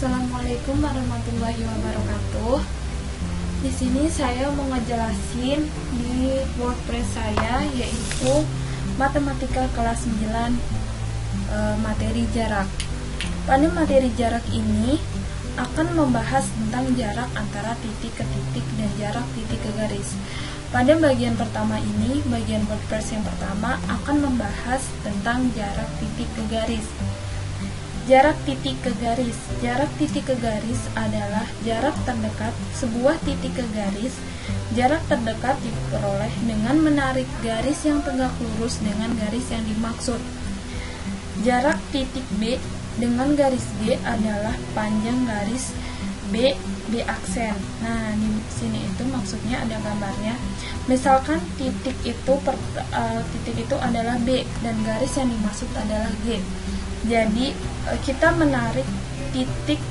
Assalamualaikum warahmatullahi wabarakatuh. Di sini saya mau ngejelasin di WordPress saya, yaitu matematika kelas 9 materi jarak. Pada materi jarak ini akan membahas tentang jarak antara titik ke titik dan jarak titik ke garis. Pada bagian pertama ini, bagian WordPress yang pertama akan membahas tentang jarak titik ke garis. Jarak titik ke garis. Jarak titik ke garis adalah jarak terdekat sebuah titik ke garis. Jarak terdekat diperoleh dengan menarik garis yang tegak lurus dengan garis yang dimaksud. Jarak titik B dengan garis G adalah panjang garis B aksen. Nah, di sini itu maksudnya ada gambarnya. Misalkan titik itu adalah B dan garis yang dimaksud adalah G. Jadi kita menarik titik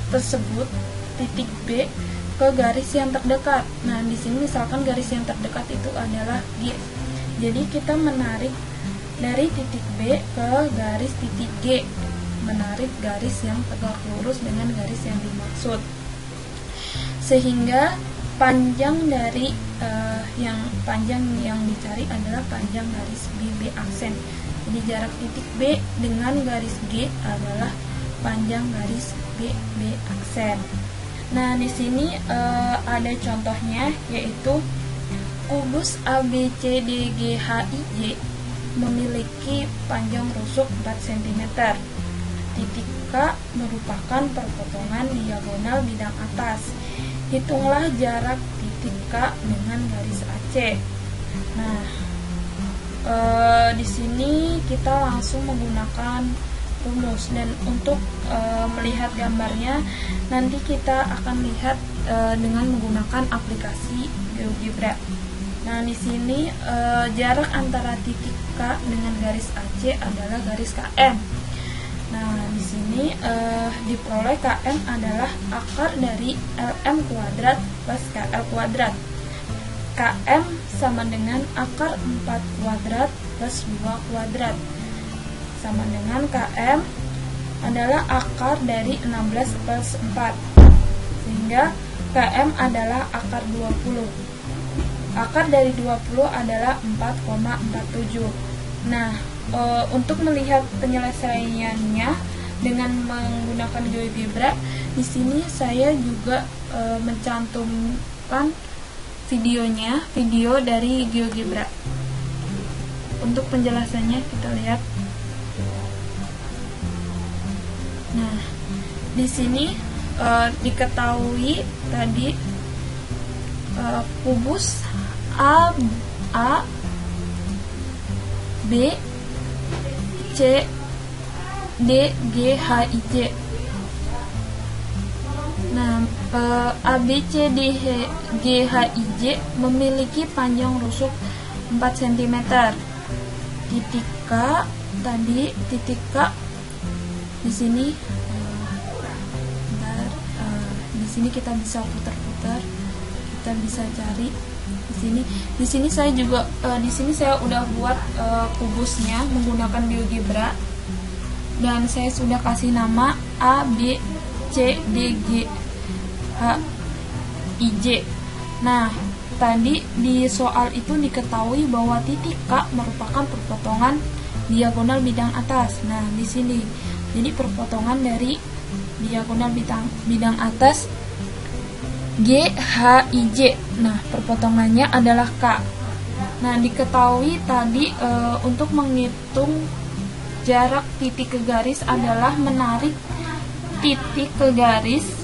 tersebut, titik B, ke garis yang terdekat. Nah, di sini misalkan garis yang terdekat itu adalah G. Jadi kita menarik dari titik B ke garis titik G, menarik garis yang tegak lurus dengan garis yang dimaksud. Sehingga panjang dari panjang yang dicari adalah panjang garis B aksen. Jadi jarak titik B dengan garis G adalah panjang garis B aksen. Nah, di sini ada contohnya, yaitu kubus ABCDGHIJ memiliki panjang rusuk 4 cm. Titik K merupakan perpotongan diagonal bidang atas. Hitunglah jarak titik K dengan garis AC. Nah, di sini kita langsung menggunakan rumus, dan untuk melihat gambarnya nanti kita akan lihat dengan menggunakan aplikasi GeoGebra. Nah, di sini jarak antara titik K dengan garis AC adalah garis KM. Nah, di sini diperoleh KM adalah akar dari LM kuadrat plus KL kuadrat. KM sama dengan akar 4 kuadrat plus 2 kuadrat, sama dengan KM adalah akar dari 16 plus 4, sehingga KM adalah akar 20. Akar dari 20 adalah 4,47. Nah, untuk melihat penyelesaiannya dengan menggunakan GeoGebra, di sini saya juga mencantumkan video dari GeoGebra. Untuk penjelasannya kita lihat. Nah, di sini diketahui tadi kubus A B C D G H I J. Nah, ABCDGHIJ memiliki panjang rusuk 4 cm. Titik K tadi, titik K di sini, di sini kita bisa putar-putar, kita bisa cari di sini. Di sini saya juga di sini saya udah buat kubusnya menggunakan GeoGebra, dan saya sudah kasih nama A B C D G H I J. Nah, tadi di soal itu diketahui bahwa titik K merupakan perpotongan diagonal bidang atas. Nah, di sini jadi perpotongan dari diagonal bidang atas G H I J. Nah, perpotongannya adalah K. Nah, diketahui tadi untuk menghitung jarak titik ke garis adalah menarik titik ke garis.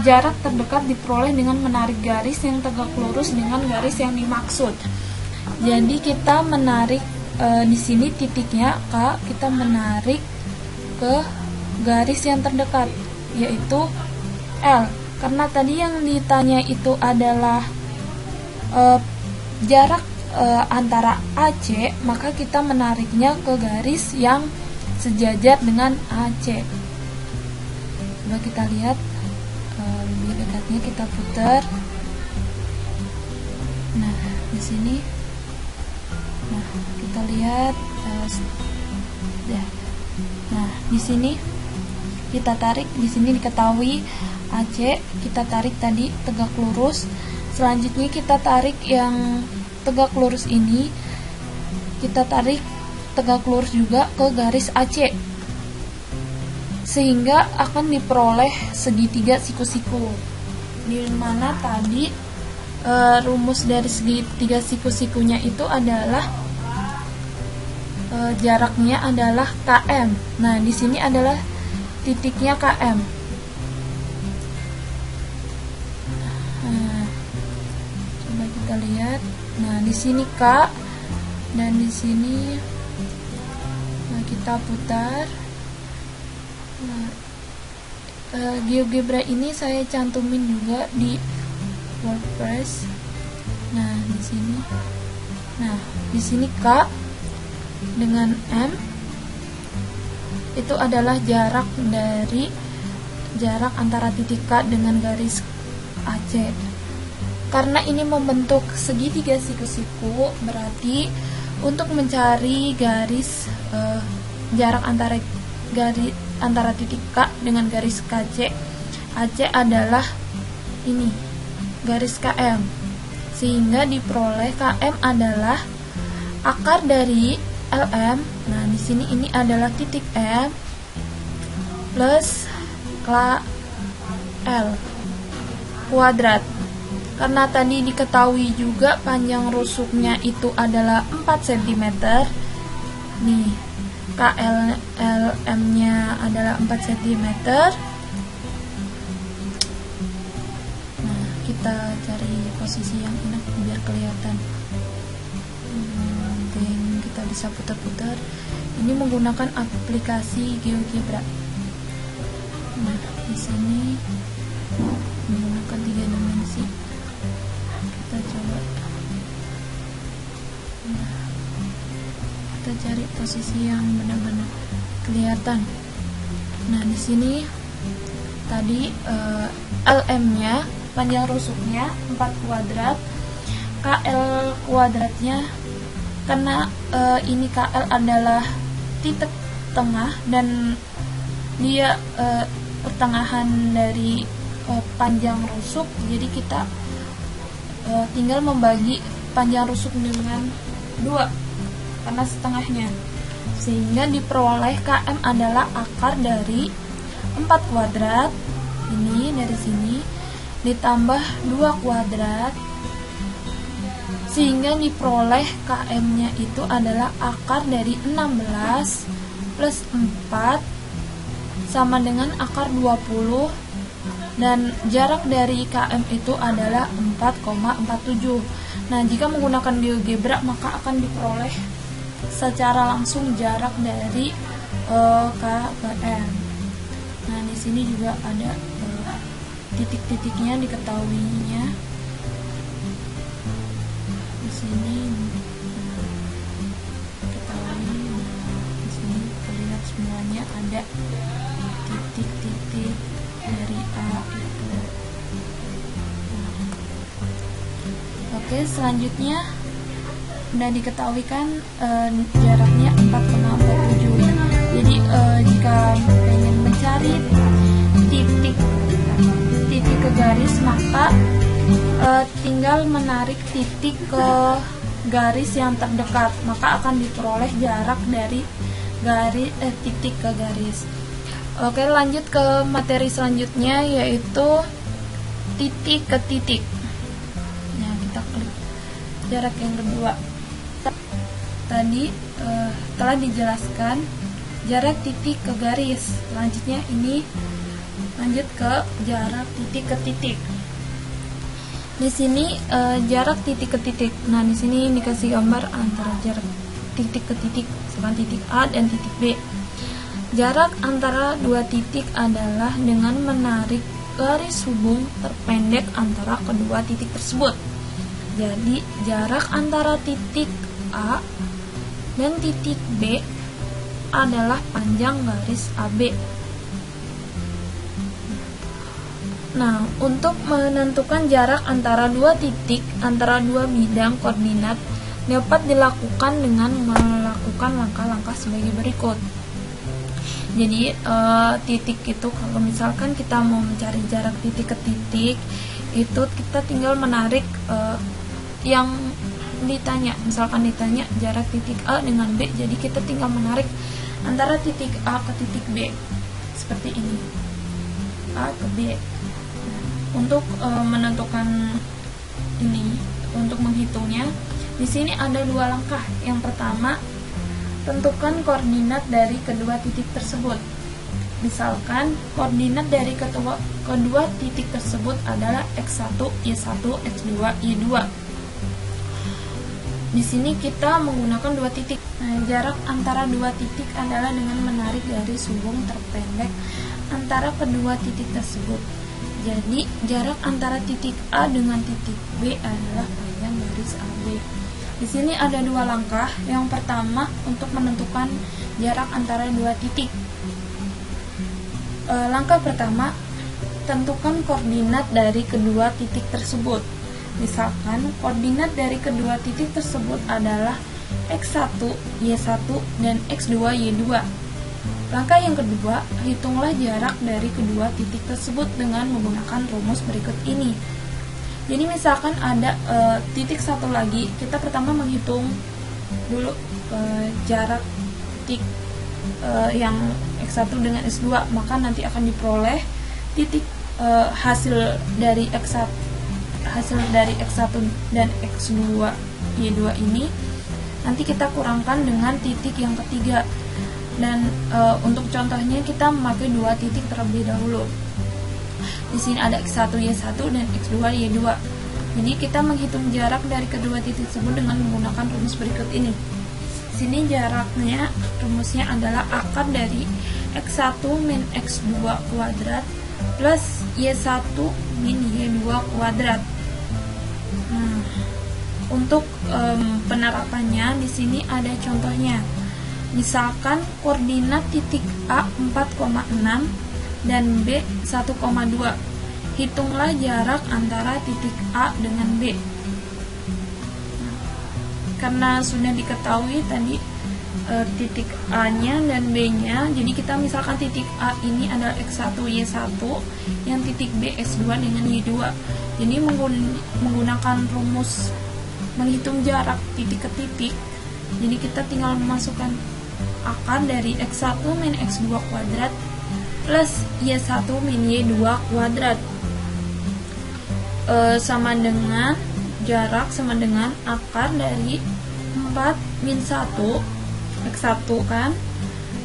Jarak terdekat diperoleh dengan menarik garis yang tegak lurus dengan garis yang dimaksud. Jadi kita menarik di sini titiknya K, kita menarik ke garis yang terdekat, yaitu L. Karena tadi yang ditanya itu adalah jarak antara AC, maka kita menariknya ke garis yang sejajar dengan AC. Coba kita lihat lebih dekatnya, kita putar. Nah, di sini, nah kita lihat, nah di sini kita tarik. Di sini diketahui AC kita tarik tadi tegak lurus. Selanjutnya kita tarik yang tegak lurus ini, kita tarik tegak lurus juga ke garis AC, sehingga akan diperoleh segitiga siku-siku. Di mana tadi rumus dari segitiga siku-sikunya itu adalah jaraknya adalah km. Nah, di sini adalah titiknya km. Nah, coba kita lihat. Nah, di sini K dan di sini kita putar. Nah, GeoGebra ini saya cantumin juga di WordPress. Nah, di sini. Nah, di sini K dengan M itu adalah jarak antara titik K dengan garis AC. Karena ini membentuk segitiga siku-siku, berarti untuk mencari garis jarak antara titik K dengan garis KC, AC adalah ini garis KM, sehingga diperoleh KM adalah akar dari LM. Nah, di sini ini adalah titik M plus L kuadrat. Karena tadi diketahui juga panjang rusuknya itu adalah 4 cm. Nih, KLM-nya adalah 4 cm. Nah, kita cari posisi yang enak biar kelihatan. Kita bisa putar-putar. Ini menggunakan aplikasi GeoGebra. Nah, di sini menggunakan 3 dimensi. Kita coba. Nah, kita cari posisi yang benar-benar kelihatan. Nah, di sini tadi LM-nya, panjang rusuknya 4 kuadrat, KL kuadratnya, karena ini KL adalah titik tengah dan dia pertengahan dari panjang rusuk, jadi kita tinggal membagi panjang rusuk dengan 2 karena setengahnya, sehingga diperoleh KM adalah akar dari 4 kuadrat ini dari sini ditambah 2 kuadrat, sehingga diperoleh KM-nya itu adalah akar dari 16 plus 4 sama dengan akar 20, dan jarak dari KM itu adalah 4,47. Nah, jika menggunakan GeoGebra maka akan diperoleh secara langsung jarak dari K ke M. Nah, di sini juga ada titik-titiknya diketahuinya. Di sini ketahui, di sini terlihat semuanya ada titik-titik dari A itu. Oke, selanjutnya udah diketahui kan jaraknya 4,47. Jadi jika pengen mencari titik ke garis, maka tinggal menarik titik ke garis yang terdekat, maka akan diperoleh jarak dari titik ke garis. Oke, lanjut ke materi selanjutnya, yaitu titik ke titik. Nah, kita klik jarak yang kedua. Tadi telah dijelaskan jarak titik ke garis. Selanjutnya ini lanjut ke jarak titik ke titik. Di sini jarak titik ke titik. Nah, di sini dikasih gambar antara jarak titik ke titik, misalkan titik A dan titik B. Jarak antara dua titik adalah dengan menarik garis hubung terpendek antara kedua titik tersebut. Jadi, jarak antara titik A dan titik B adalah panjang garis AB. Nah, untuk menentukan jarak antara dua titik, antara dua bidang koordinat, dapat dilakukan dengan melakukan langkah-langkah sebagai berikut. Jadi titik itu kalau misalkan kita mau mencari jarak titik ke titik, itu kita tinggal menarik yang ditanya. Misalkan ditanya jarak titik A dengan B, jadi kita tinggal menarik antara titik A ke titik B seperti ini, A ke B. Untuk menentukan ini, untuk menghitungnya, di sini ada 2 langkah. Yang pertama, tentukan koordinat dari kedua titik tersebut. Misalkan koordinat dari kedua titik tersebut adalah x1, y1, x2, y2. Di sini kita menggunakan 2 titik. Nah, jarak antara 2 titik adalah dengan menarik garis hubung terpendek antara kedua titik tersebut. Jadi, jarak antara titik A dengan titik B adalah panjang garis AB. Di sini ada 2 langkah. Yang pertama, untuk menentukan jarak antara 2 titik. Langkah pertama, tentukan koordinat dari kedua titik tersebut. Misalkan, koordinat dari kedua titik tersebut adalah x1, y1, dan x2, y2. Langkah yang kedua, hitunglah jarak dari kedua titik tersebut dengan menggunakan rumus berikut ini. Jadi misalkan ada titik satu lagi, kita pertama menghitung dulu jarak titik yang x1 dengan x2, maka nanti akan diperoleh titik hasil dari x1 dan x2 y2 ini. Nanti kita kurangkan dengan titik yang ketiga, dan untuk contohnya kita memakai 2 titik terlebih dahulu. Di sini ada x1 y1 dan x2 y2. Jadi kita menghitung jarak dari kedua titik tersebut dengan menggunakan rumus berikut ini. Di sini jaraknya, rumusnya adalah akar dari x1 min x2 kuadrat plus y1 min y2 kuadrat. Nah, untuk penerapannya di sini ada contohnya. Misalkan koordinat titik A 4,6 dan B 1,2. Hitunglah jarak antara titik A dengan B. Karena sudah diketahui tadi titik A-nya dan B-nya, jadi kita misalkan titik A ini adalah x1, y1, yang titik B x2 dengan y2. Jadi menggunakan rumus menghitung jarak titik ke titik, jadi kita tinggal memasukkan akar dari x1 min x2 kuadrat plus y1 min y2 kuadrat sama dengan jarak sama dengan akar dari 4 min 1 x1 kan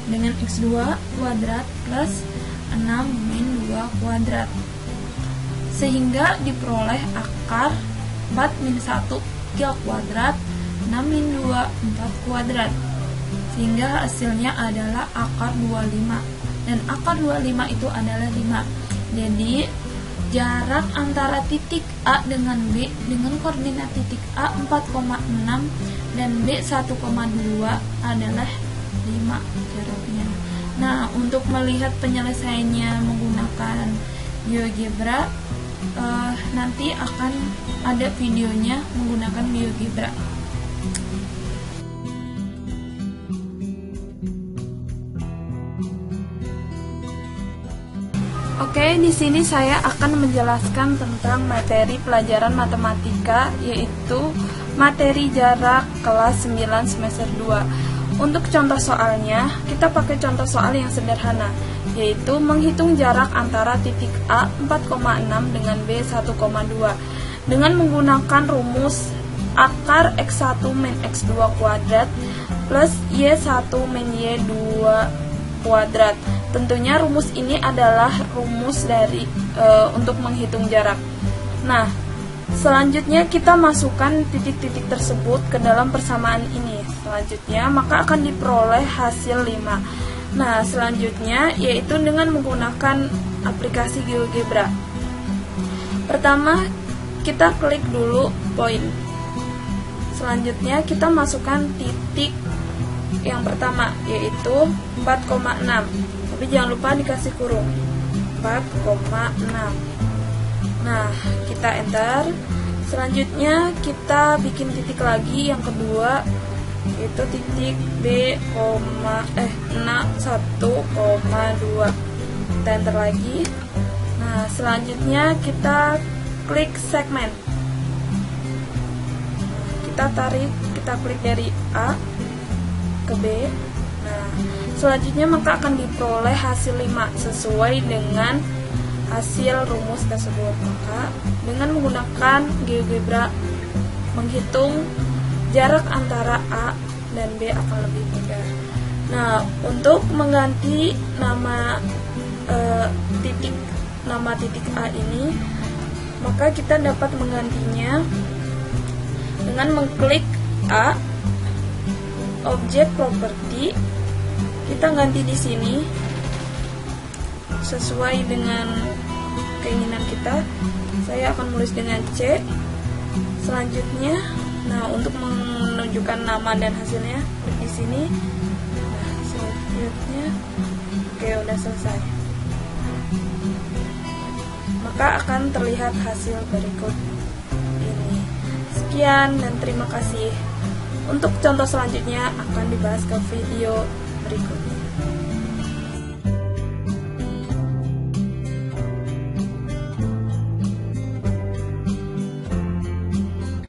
dengan x2 kuadrat plus 6 min 2 kuadrat, sehingga diperoleh akar 4 min 1 3 kuadrat 6 min 2 4 kuadrat, sehingga hasilnya adalah akar 25. Dan akar 25 itu adalah 5. Jadi jarak antara titik A dengan B dengan koordinat titik A 4,6 dan B 1,2 adalah 5 jaraknya. Nah, untuk melihat penyelesaiannya menggunakan GeoGebra, nanti akan ada videonya menggunakan GeoGebra. Oke, di sini saya akan menjelaskan tentang materi pelajaran matematika, yaitu materi jarak kelas 9 semester 2. Untuk contoh soalnya, kita pakai contoh soal yang sederhana, yaitu menghitung jarak antara titik A 4,6 dengan B 1,2 dengan menggunakan rumus akar x1 min x2 kuadrat plus y1 min y2 kuadrat. Tentunya rumus ini adalah rumus dari untuk menghitung jarak. Nah, selanjutnya kita masukkan titik-titik tersebut ke dalam persamaan ini. Selanjutnya, maka akan diperoleh hasil 5. Nah, selanjutnya yaitu dengan menggunakan aplikasi GeoGebra. Pertama, kita klik dulu poin. Selanjutnya, kita masukkan titik yang pertama, yaitu 4,6. Tapi jangan lupa dikasih kurung 4,6. Nah, kita enter. Selanjutnya kita bikin titik lagi yang kedua, itu titik B, 1,2. Kita enter lagi. Nah, selanjutnya kita klik segmen. Kita klik dari A ke B. Nah, selanjutnya maka akan diperoleh hasil 5 sesuai dengan hasil rumus tersebut. Maka dengan menggunakan GeoGebra menghitung jarak antara A dan B akan lebih mudah. Nah, untuk mengganti nama titik A ini, maka kita dapat menggantinya dengan mengklik A, objek properti, kita ganti di sini sesuai dengan keinginan kita. Saya akan menulis dengan C. Selanjutnya, nah untuk menunjukkan nama dan hasilnya di sini. Nah, selanjutnya, oke, udah selesai. Maka akan terlihat hasil berikut ini. Sekian dan terima kasih. Untuk contoh selanjutnya akan dibahas ke video berikutnya.